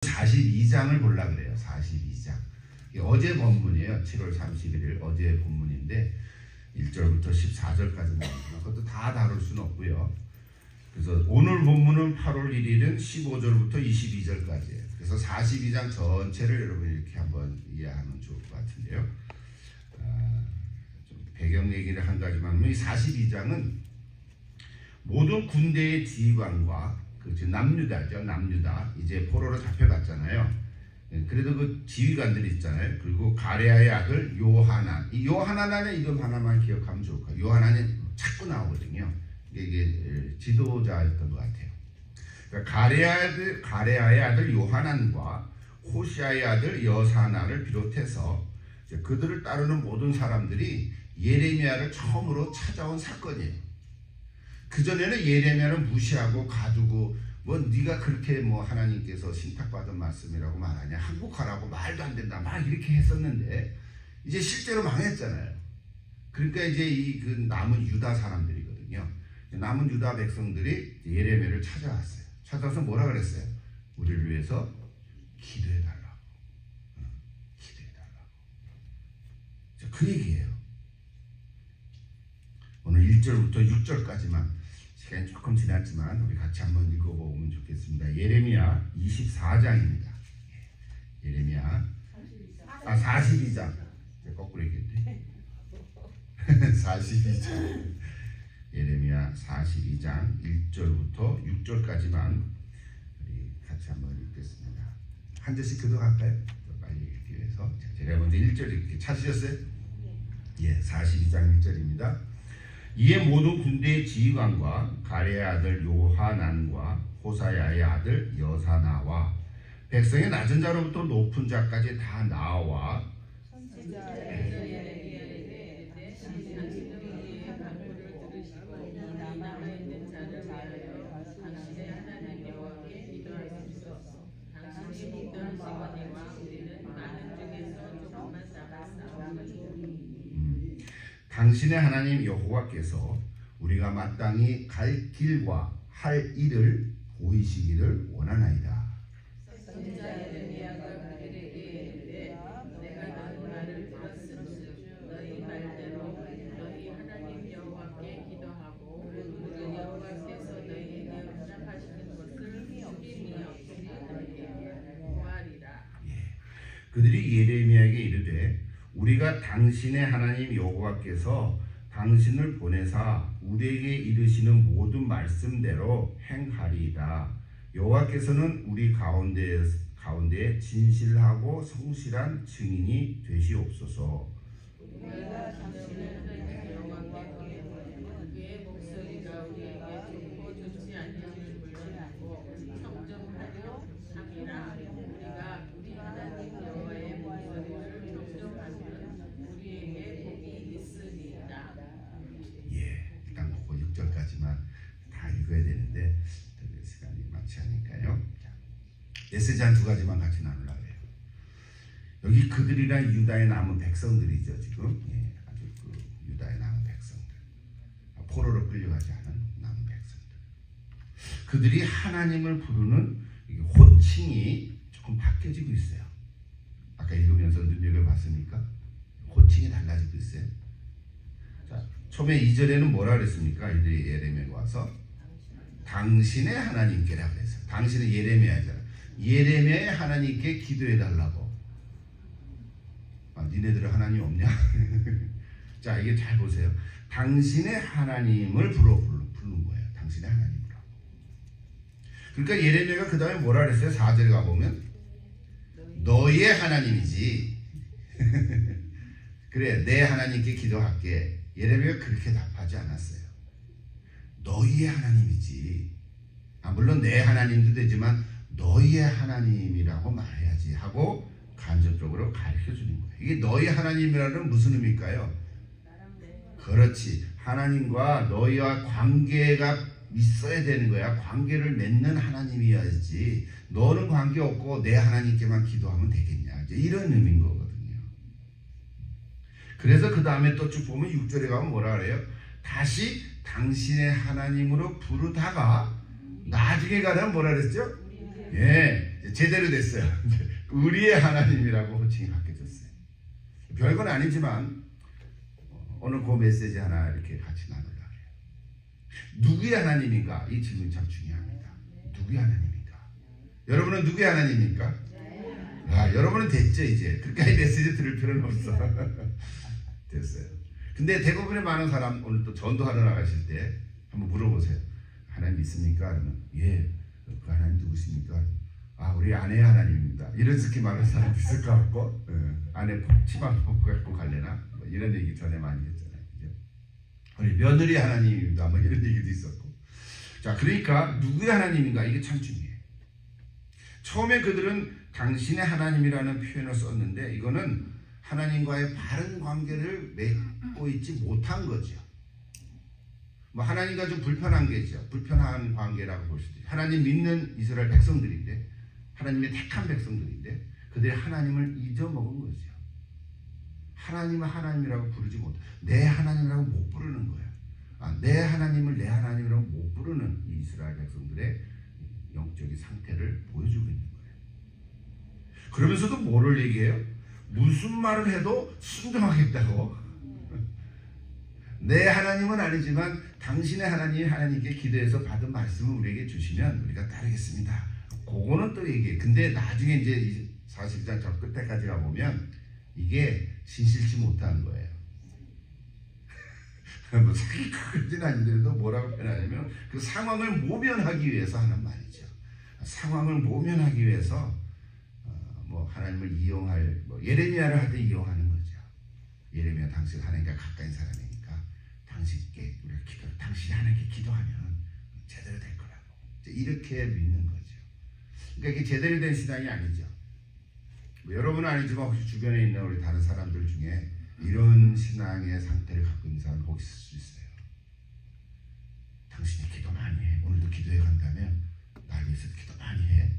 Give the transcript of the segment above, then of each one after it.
42장을 보려고 그래요. 42장. 어제 본문이에요. 7월 31일 어제 본문인데 1절부터 14절까지 나옵니다. 그것도 다 다룰 수는 없고요. 그래서 오늘 본문은 8월 1일은 15절부터 22절까지예요. 그래서 42장 전체를 여러분 이렇게 한번 이해하면 좋을 것 같은데요. 좀 배경 얘기를 한 가지만 하면 이 42장은 모든 군대의 지휘관과 그 남유다죠. 남유다 이제 포로로 잡혀갔잖아요. 그래도 그 지휘관들이 있잖아요. 그리고 가레아의 아들 요하난. 이 요하난의 이름 하나만 기억하면 좋을 거예요. 요하난이 자꾸 나오거든요. 이게 지도자였던 것 같아요. 그러니까 가레아의 아들 요하난과 호시아의 아들 여사나를 비롯해서 그들을 따르는 모든 사람들이 예레미야를 처음으로 찾아온 사건이에요. 그전에는 예레미야를 무시하고 가두고 뭐 네가 그렇게 뭐 하나님께서 신탁받은 말씀이라고 말하냐, 한국 가라고 말도 안 된다 막 이렇게 했었는데 이제 실제로 망했잖아요. 그러니까 이제 이 그 남은 유다 사람들이거든요. 남은 유다 백성들이 예레미야를 찾아왔어요. 찾아와서 뭐라 그랬어요? 우리를 위해서 기도해달라고. 기도해달라고. 그 얘기예요. 오늘 1절부터 6절까지만 시간이 조금 지났지만 우리 같이 한번 읽어보면 좋겠습니다. 예레미야 24장입니다. 예레미야 42장. 거꾸로 얘기했네. 42장. 예레미야 42장 1절부터 6절까지만 우리 같이 한번 읽겠습니다. 한 절씩 교독할까요? 빨리 읽기 위해서. 제가 먼저 1절 읽게 찾으셨어요? 예, 42장 1절입니다. 이에 모든 군대의 지휘관과 가레의 아들 요하난과 호사야의 아들 여사나와 백성의 낮은 자로부터 높은 자까지 다 나와 당신의 하나님 여호와께서 우리가 마땅히 갈 길과 할 일을 보이시기를 원하나이다. 선지자 예레미야가 그들에게 이르되 내가 너희 말을 들었은즉 너희 말대로 너희 하나님 여호와께 기도하고 우리 여호와께서 너희에게 응답하시는 것을 힘이 없이 너희에게 구하리라. 그들이 예레미야에게 이르되 우리가 당신의 하나님 여호와께서 당신을 보내사 우리에게 이르시는 모든 말씀대로 행하리이다. 여호와께서는 우리 가운데에 진실하고 성실한 증인이 되시옵소서. 우리가 당신의 하나님 여호와께 구하면 그의 목소리가 우리에게 좋고 좋지 아니함을 불신하고 청정하려 함이라. 우리가 우리 하나님 여호와의 목소리를 청정하면 우리에게 복이 있으리이다. 예, 일단 그거 6절까지만 다 읽어야 되는데 시간이 많지 않으니까요. 메시지 한 두 가지만 같이 나누려고 해요. 여기 그들이란 유다의 남은 백성들이죠. 지금 아주 그 유다의 남은 백성들, 포로로 끌려가지 않은 남은 백성들. 그들이 하나님을 부르는 호칭이 조금 바뀌어지고 있어요. 아까 읽으면서 눈여겨봤습니까? 호칭이 달라지고 있어요. 자, 처음에 2절에는 뭐라 그랬습니까? 이들이 예레미야에 와서 당신의 하나님께라 그랬어요. 당신은 예레미야잖아. 예레미야의 하나님께 기도해달라고. 니네들은 하나님 없냐? 자, 이게 잘 보세요. 당신의 하나님을 부르는 거예요. 당신의 하나님으로. 그러니까 예레미야가 그 다음에 뭐라 그랬어요? 4절에 가보면 너희의 하나님이지. 그래, 내 하나님께 기도할게. 예레미야가 그렇게 답하지 않았어요. 너희의 하나님이지. 물론 내 하나님도 되지만 너희의 하나님이라고 말해야지 하고 간접적으로 가르쳐주는 거예요. 이게 너희 하나님이라는 무슨 의미일까요? 그렇지. 하나님과 너희와 관계가 있어야 되는 거야. 관계를 맺는 하나님이어야지. 너는 관계없고 내 하나님께만 기도하면 되겠냐. 이제 이런 의미인 거거든요. 그래서 그 다음에 또 쭉 보면 6절에 가면 뭐라 그래요? 다시 당신의 하나님으로 부르다가 나중에 가면 뭐라 그랬죠? 예, 제대로 됐어요. 우리의 하나님이라고 호칭이 바뀌어졌어요. 별건 아니지만 오늘 그 메시지 하나 이렇게 같이 나누려고 해요. 누구의 하나님인가? 이 질문이 참 중요합니다. 누구의 하나님인가? 여러분은 누구의 하나님입니까? 아, 여러분은 됐죠 이제. 그러니까 이 메시지 들을 필요는 없어. 됐어요. 근데 대부분의 많은 사람 오늘 또 전도하러 나가실 때 한번 물어보세요. 하나님 믿습니까? 그러면 예. 그 하나님 누구십니까? 아, 우리 아내의 하나님입니다. 이렇게 말하는 사람도 있을 것 같고, 아내 치마 벗고 갈래나? 뭐 이런 얘기 전에 많이 했잖아요. 그죠? 우리 며느리 하나님입니다. 뭐 이런 얘기도 있었고. 자, 그러니까 누구의 하나님인가? 이게 참 중요해요. 처음에 그들은 당신의 하나님이라는 표현을 썼는데 이거는 하나님과의 바른 관계를 맺고 있지 못한 거죠. 뭐 하나님과 좀 불편한 게죠. 불편한 관계라고 볼 수도 있어요. 하나님 믿는 이스라엘 백성들인데, 하나님의 택한 백성들인데 그들이 하나님을 잊어먹은 거죠. 하나님을 하나님이라고 부르지 못해. 내 하나님이라고 못 부르는 거야. 내 하나님을 내 하나님이라고 못 부르는 이 이스라엘 백성들의 영적인 상태를 보여주고 있는 거예요. 그러면서도 뭐를 얘기해요? 무슨 말을 해도 순종하겠다고. 내 하나님은 아니지만 당신의 하나님이 하나님께 기도해서 받은 말씀을 우리에게 주시면 우리가 따르겠습니다. 그거는 또 얘기해. 근데 나중에 이제 40장 저 끝에까지 가보면 이게 신실치 못한 거예요. 뭐 사기꾼까지는 아니더라도 뭐라고 표현하냐면 그 상황을 모면하기 위해서 하는 말이죠. 상황을 모면하기 위해서 뭐 하나님을 이용할, 뭐 예레미야를 하듯 이용하는 거죠. 예레미야 당시 하나님과 가까운 사람이니까 당신께 우리가 당신이 하나님께 기도하면 제대로 될 거라고 이렇게 믿는 거죠. 그러니까 이게 제대로 된 신앙이 아니죠. 뭐 여러분은 아니지만 혹시 주변에 있는 우리 다른 사람들 중에 이런 신앙의 상태를 갖고 있는 사람 혹시 있을 수 있어요. 당신이 기도 많이 해. 오늘도 기도해 간다면 날 위해서 기도 많이 해.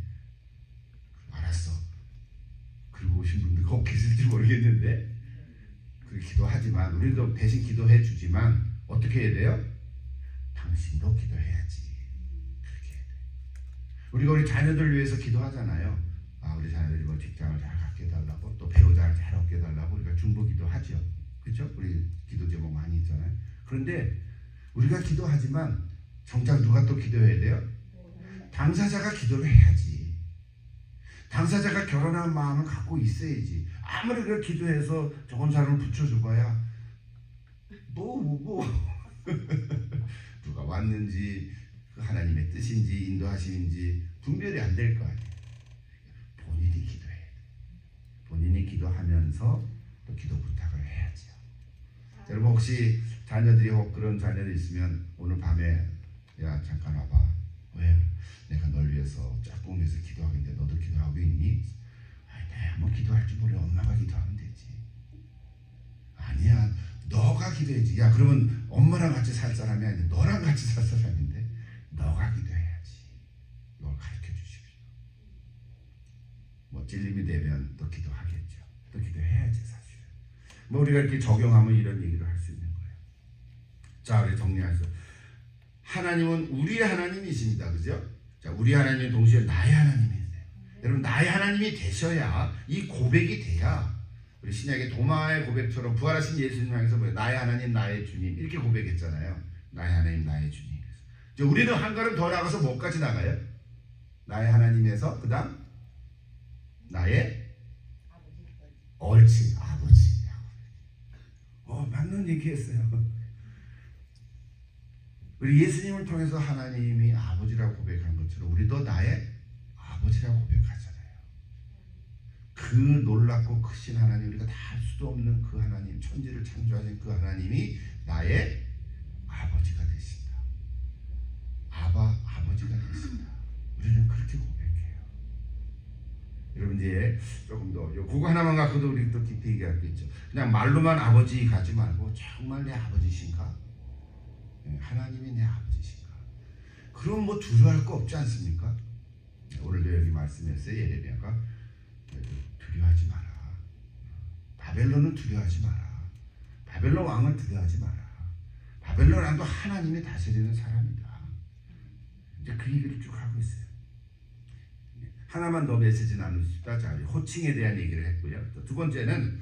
알았어. 그리고 오신 분들 꼭 계실지 모르겠는데 그렇게 기도하지만 우리도 대신 기도해 주지만 어떻게 해야 돼요? 당신도 기도해야지. 그렇게 해야 돼요. 우리가 우리 자녀들 위해서 기도하잖아요. 아, 우리 자녀들이 뭐 직장을 잘 갖게 해달라고 또 배우자를 잘 얻게 해달라고 우리가 중보기도 하죠. 그렇죠? 우리 기도 제목 많이 있잖아요. 그런데 우리가 기도하지만 정작 누가 또 기도해야 돼요? 당사자가 기도를 해야지. 당사자가 결혼한 마음을 갖고 있어야지. 아무리 그걸 기도해서 좋은 사람을 붙여줘봐야 뭐 누가 왔는지 그 하나님의 뜻인지 인도하심인지 분별이 안 될 거 아니에요. 본인이 기도해야 돼. 본인이 기도하면서 또 기도 부탁을 해야죠. 여러분 혹시 자녀들이 혹 그런 자녀들이 있으면 오늘 밤에 야 잠깐 와봐. 왜? 내가 널 위해서 짝꿍 위해서 기도하겠는데 너도 기도하고 있니? 아니 내가 뭐 기도할 줄 모르 엄마가 기도하면 되지. 아니야 너가 기도해야지. 야 그러면 엄마랑 같이 살 사람이 아니라 너랑 같이 살 사람인데 너가 기도해야지. 이걸 가르쳐 주십시오. 뭐 찔림이 되면 또 기도하겠죠. 또 기도해야지 사실. 뭐 우리가 이렇게 적용하면 이런 얘기를 할 수 있는 거예요. 자 우리 정리해서 하나님은 우리의 하나님이십니다. 그죠? 자, 우리 하나님은 동시에 나의 하나님이세요. 여러분 나의 하나님이 되셔야 이 고백이 돼야 우리 신약의 도마의 고백처럼 부활하신 예수님 향해서 뭐예요? 나의 하나님 나의 주님 이렇게 고백했잖아요. 나의 하나님 나의 주님. 이제 우리는 한 걸음 더 나가서 뭐까지 나가요? 나의 하나님에서 그 다음 나의 옳지 아버지. 맞는 얘기했어요. 우리 예수님을 통해서 하나님이 아버지라고 고백한 것처럼 우리도 나의 아버지라고 고백하잖아요. 그 놀랍고 크신 하나님, 우리가 다 할 수도 없는 그 하나님, 천지를 창조하신 그 하나님이 나의 아버지가 되신다. 아버지가 되신다. 우리는 그렇게 고백해요. 여러분 이제 조금 더 그거 하나만 갖고도 우리 또 깊이 얘기할 수 있죠. 그냥 말로만 아버지 가지 말고 정말 내 아버지신가? 하나님이 내 아버지신가? 그럼 뭐 두려워할 거 없지 않습니까? 오늘도 여기 말씀했어요. 예레미야가 두려워하지 마라. 바벨론은 두려워하지 마라. 바벨론 왕을 두려워하지 마라. 바벨론 왕도 하나님이 다스리는 사람이다. 이제 그 얘기를 쭉 하고 있어요. 하나만 더 메시지 나누고 싶다. 자, 호칭에 대한 얘기를 했고요. 또 두 번째는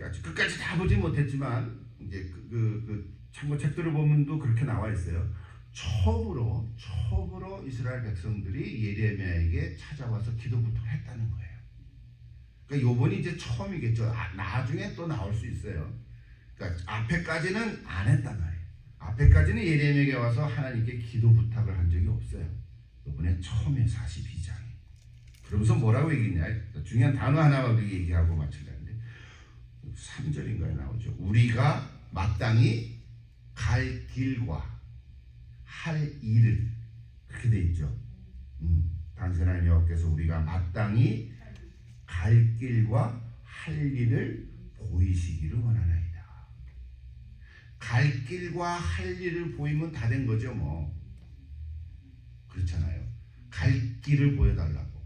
아주 끝까지 다 보지 못했지만 이제 참고 책들을 보면 또 그렇게 나와 있어요. 처음으로 이스라엘 백성들이 예레미야에게 찾아와서 기도부터 했다는 거예요. 그러니까 요번이 이제 처음이겠죠. 나중에 또 나올 수 있어요. 그러니까 앞에까지는 안 했단 말이에요. 앞에까지는 예레미야에게 와서 하나님께 기도 부탁을 한 적이 없어요. 요번에 처음에 42장. 그러면서 뭐라고 얘기했냐? 중요한 단어 하나만 얘기하고 마치려는데 3절인가에 나오죠. 우리가 마땅히 갈 길과 할 일을, 그렇게 돼 있죠. 당신의 여호와께서 우리가 마땅히 갈 길과 할 일을 보이시기를 원하나이다. 갈 길과 할 일을 보이면 다 된 거죠, 뭐. 그렇잖아요. 갈 길을 보여달라고.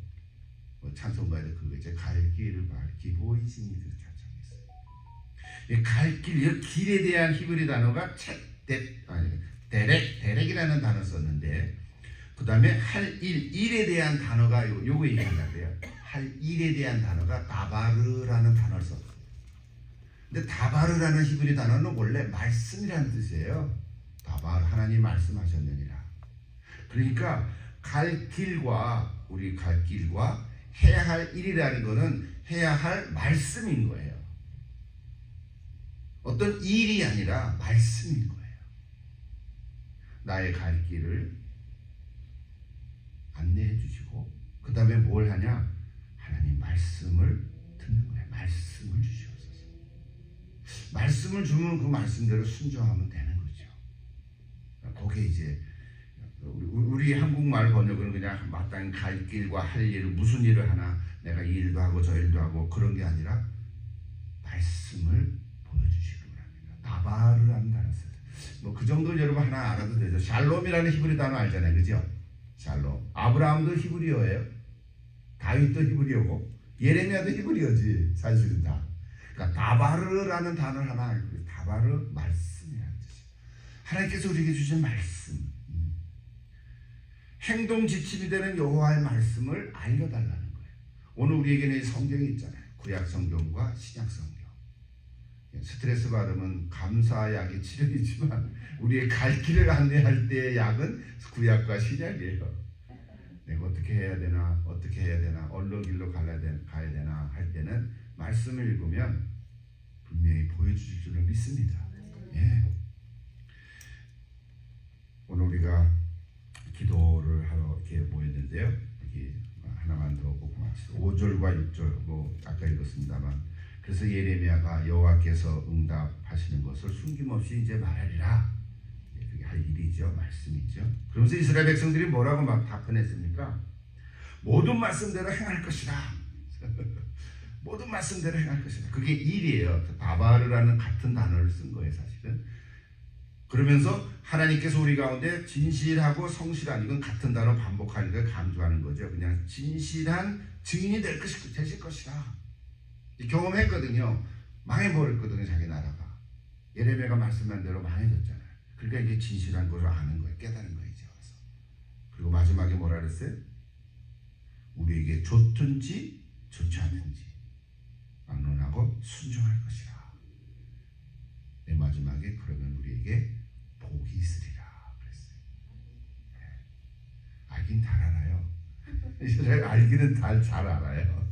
찬송가에도 그거죠. 갈 길을 밝히 보이시니, 그렇게 찬송했어요. 갈 길, 이 길에 대한 히브리 단어가 데렉이라는 단어 썼는데, 그 다음에 할 일에 대한 단어가 요거 얘기한다고요. 할 일에 대한 단어가 다바르라는 단어를 썼어요. 근데 다바르라는 히브리 단어는 원래 말씀이라는 뜻이에요. 다바르, 하나님 말씀하셨느니라. 그러니까 갈 길과, 우리 갈 길과 해야 할 일이라는 거는 해야 할 말씀인 거예요. 어떤 일이 아니라 말씀인 거예요. 나의 갈 길을 안내해 주시고, 그 다음에 뭘 하냐? 하나님 말씀을 듣는 거예요. 말씀을 주시옵소서. 말씀을 주면 그 말씀대로 순종하면 되는 거죠. 그게 이제 우리 한국말 번역은 그냥 마땅히 갈 길과 할 일을, 무슨 일을 하나, 내가 이 일도 하고 저 일도 하고 그런 게 아니라 말씀을 보여주시기 바랍니다. 나바르라는 단어 써요. 뭐 그 정도 여러분 하나 알아도 되죠. 샬롬이라는 히브리 단어 알잖아요, 그죠? 샬롬. 아브라함도 히브리어예요. 다윗도 히브리어고 예레미야도 히브리어지 사실은 다. 그러니까 다바르라는 단어를 하나 알고 있어요. 다바르, 말씀이라는 뜻이에요. 하나님께서 우리에게 주신 말씀. 행동 지침이 되는 여호와의 말씀을 알려달라는 거예요. 오늘 우리에게는 성경이 있잖아요. 구약 성경과 신약 성경. 스트레스 받으면 감사약이 치료이지만 우리의 갈 길을 안내할 때의 약은 구약과 신약이에요. 내가 어떻게 해야 되나, 어떻게 해야 되나, 어느 길로 가야 되나 할 때는 말씀을 읽으면 분명히 보여주실 줄을 믿습니다. 예. 오늘 우리가 기도를 하러 이렇게 모였는데요. 여기 하나만 더 보고 마치죠. 5절과 6절 뭐 아까 읽었습니다만, 그래서 예레미야가 여호와께서 응답하시는 것을 숨김없이 이제 말하리라. 그게 할 일이죠, 말씀이죠. 그러면서 이스라엘 백성들이 뭐라고 막 답변했습니까? 모든 말씀대로 행할 것이다. 모든 말씀대로 행할 것이다. 그게 일이에요. 바바르라는 같은 단어를 쓴 거예요, 사실은. 그러면서 하나님께서 우리 가운데 진실하고 성실한, 이건 같은 단어 반복하니까 강조하는 거죠. 그냥 진실한 증인이 되실 것이다. 경험했거든요. 망해버렸거든요, 자기 나라가. 예레미야가 말씀한 대로 망해졌잖아요. 그러니까 이게 진실한 것을 아는 거예요. 깨달은 거예요, 이제 와서. 그리고 마지막에 뭐라 그랬어요? 우리에게 좋든지 좋지 않든지 막론하고 순종할 것이라. 내 마지막에 그러면 우리에게 복이 있으리라 그랬어요. 네. 알긴 잘 알아요. 알기는 잘 알아요.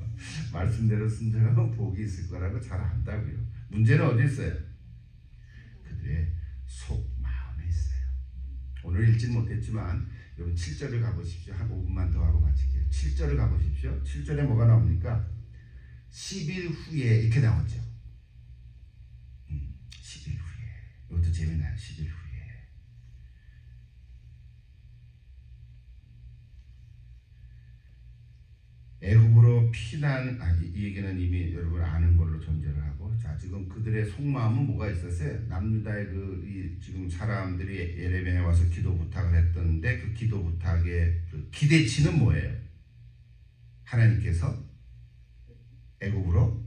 말씀대로 순종하면 복이 있을 거라고 잘 안다고요. 문제는 어디 있어요? 그들의 속 마음에 있어요. 오늘 읽진 못했지만 여러분 7절을 가보십시오. 한 5분만 더 하고 마칠게요. 7절을 가보십시오. 7절에 뭐가 나옵니까? 10일 후에 이렇게 나오죠. 10일 후에. 이것도 재미나요. 10일 후에. 애굽으로 피난, 이 얘기는 이미 여러분 아는 걸로 전제를 하고, 자, 지금 그들의 속마음은 뭐가 있었어요? 남유다의 지금 사람들이 예레미야에 와서 기도 부탁을 했던데, 그 기도 부탁의 그 기대치는 뭐예요? 하나님께서 애굽으로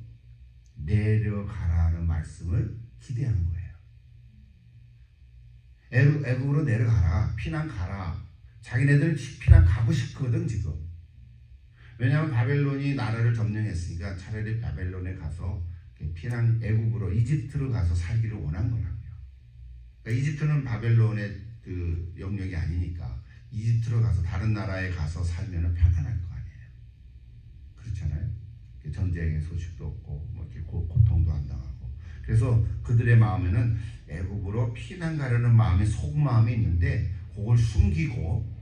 내려가라는 말씀을 기대한 거예요. 애굽으로 내려가라, 피난 가라. 자기네들은 피난 가고 싶거든 지금. 왜냐하면 바벨론이 나라를 점령했으니까 차라리 바벨론에 가서 피난 애국으로 이집트로 가서 살기를 원한 거라고요. 그러니까 이집트는 바벨론의 그 영역이 아니니까 이집트로 가서 다른 나라에 가서 살면 편안할 거 아니에요. 그렇잖아요. 전쟁의 소식도 없고 뭐 이렇게 고통도 안 당하고. 그래서 그들의 마음에는 애국으로 피난 가려는 마음이 속마음이 있는데 그걸 숨기고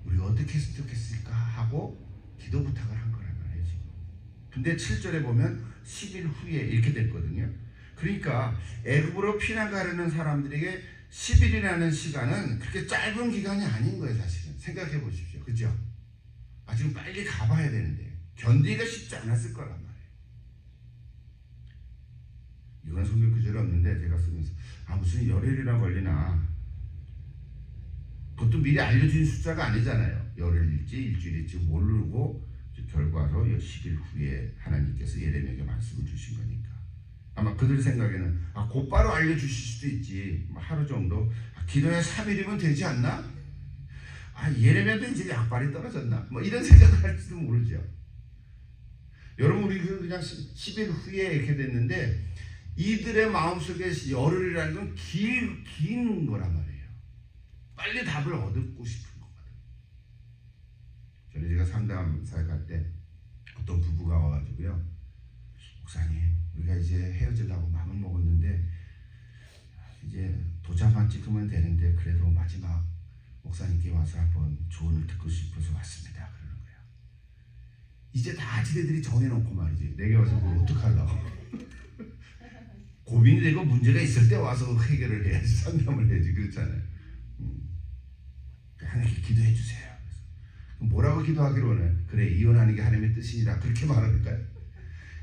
우리가 어떻게 했으면 좋겠을까 하고 기도 부탁을 한 거란 말이에요 지금. 근데 7절에 보면 10일 후에 이렇게 됐거든요. 그러니까 애국으로 피난 가려는 사람들에게 10일이라는 시간은 그렇게 짧은 기간이 아닌 거예요 사실은. 생각해 보십시오. 그죠? 지금 빨리 가봐야 되는데 견디기가 쉽지 않았을 거란 말이에요. 이건 성경 구절이 없는데 제가 쓰면서 무슨 열흘이나 걸리나. 그것도 미리 알려진 숫자가 아니잖아요. 열흘일지 일주일일지 모르고 결과로 10일 후에 하나님께서 예레미야에게 말씀을 주신 거니까. 아마 그들 생각에는 곧바로 알려주실 수도 있지. 하루 정도. 기도에 3일이면 되지 않나? 예레미야도 이제 약발이 떨어졌나? 이런 생각을 할지도 모르죠. 여러분 우리 그냥 10일 후에 이렇게 됐는데 이들의 마음속에 열흘이라는 건 긴 거란 말이에요. 빨리 답을 얻고 싶은 거거든. 전에 제가 상담사에 갈 때 어떤 부부가 와가지고요. 목사님, 우리가 이제 헤어지려고 마음을 먹었는데 이제 도장만 찍으면 되는데 그래도 마지막 목사님께 와서 한번 조언을 듣고 싶어서 왔습니다. 그러는 거야. 이제 다 지네들이 정해놓고 말이지. 내게 와서 그걸 어떡하려고. 고민이 되고 문제가 있을 때 와서 해결을 해야지. 상담을 해야지. 그렇잖아요. 하나님께 기도해 주세요. 뭐라고 기도하기로 원해? 그래, 이혼하는 게 하나님의 뜻이니라. 그렇게 말할까요?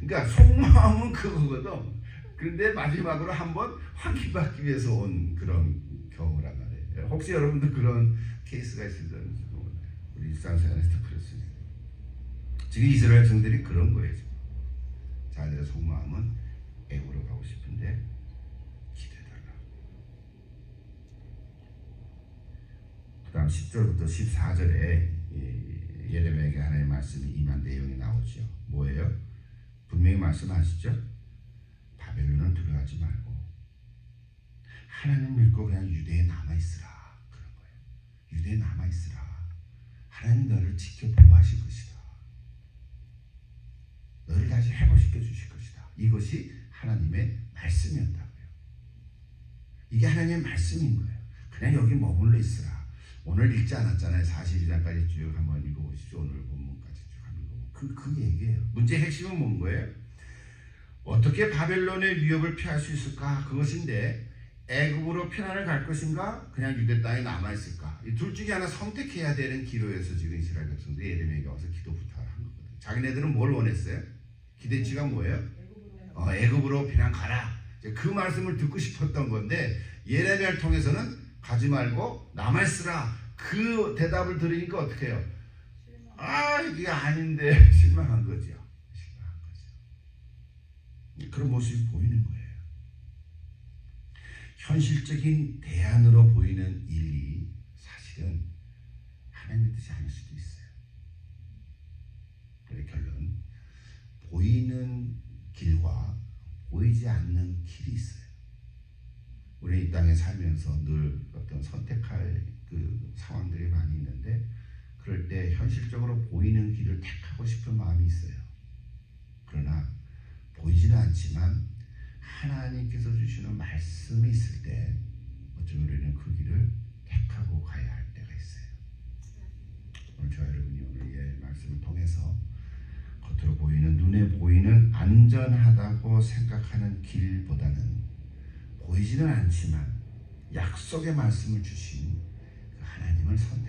그러니까 속마음은 그거거든. 그런데 마지막으로 한번 확인받기 위해서 온 그런 경우란 말이에요. 혹시 여러분도 그런 케이스가 있을지 몰라요. 우리 일상생활에서 그렇습니다. 지금 이스라엘 백성들이 그런 거예요. 지금. 자기들의 속마음은 애국으로 가고 싶은데 기도해달라. 그 다음 10절부터 14절에 예레미야에게 하나님의 말씀이 임한 내용이 나오죠. 뭐예요? 분명히 말씀하시죠. 바벨론은 두려워하지 말고 하나님 믿고 그냥 유대에 남아있으라. 그런 거예요. 유대에 남아있으라. 하나님 너를 지켜 보호하실 것이다. 너를 다시 회복시켜 주실 것이다. 이것이 하나님의 말씀이었다고요. 이게 하나님의 말씀인 거예요. 그냥 여기 머물러 있으라. 오늘 읽지 않았잖아요. 42장까지 쭉 한번 읽어보시죠. 오늘 본문까지 쭉 한번 읽어보시죠. 그 얘기예요. 문제의 핵심은 뭔 거예요? 어떻게 바벨론의 위협을 피할 수 있을까? 그것인데 애굽으로 피난을 갈 것인가? 그냥 유대 땅에 남아있을까? 이 둘 중에 하나 선택해야 되는 기로에서 지금 이스라엘 백성들이 예레미야에게 와서 기도 부탁을 한 거거든요. 자기네들은 뭘 원했어요? 기대치가 뭐예요? 애굽으로 피난 가라. 그 말씀을 듣고 싶었던 건데 예레미야를 통해서는 가지 말고 남아있으라. 그 대답을 들으니까 어떻게 해요? 이게 아닌데 실망한 거죠. 실망한 거죠. 그런 모습이 보이는 거예요. 현실적인 대안으로 보이는 일이 사실은 하나님의 뜻이 아닐 수도 있어요. 그래 결론, 보이는 길과 보이지 않는 길이 있어요. 우리 이 땅에 살면서 늘 어떤 선택할 그 상황들이 많이 있는데 그럴 때 현실적으로 보이는 길을 택하고 싶은 마음이 있어요. 그러나 보이지는 않지만 하나님께서 주시는 말씀이 있을 때 어쩌면 우리는 그 길을 택하고 가야 할 때가 있어요. 오늘 저와 여러분이 오늘 이 말씀을 통해서 겉으로 보이는, 눈에 보이는 안전하다고 생각하는 길보다는 보이지는 않지만 약속의 말씀을 주신 그 하나님을 선택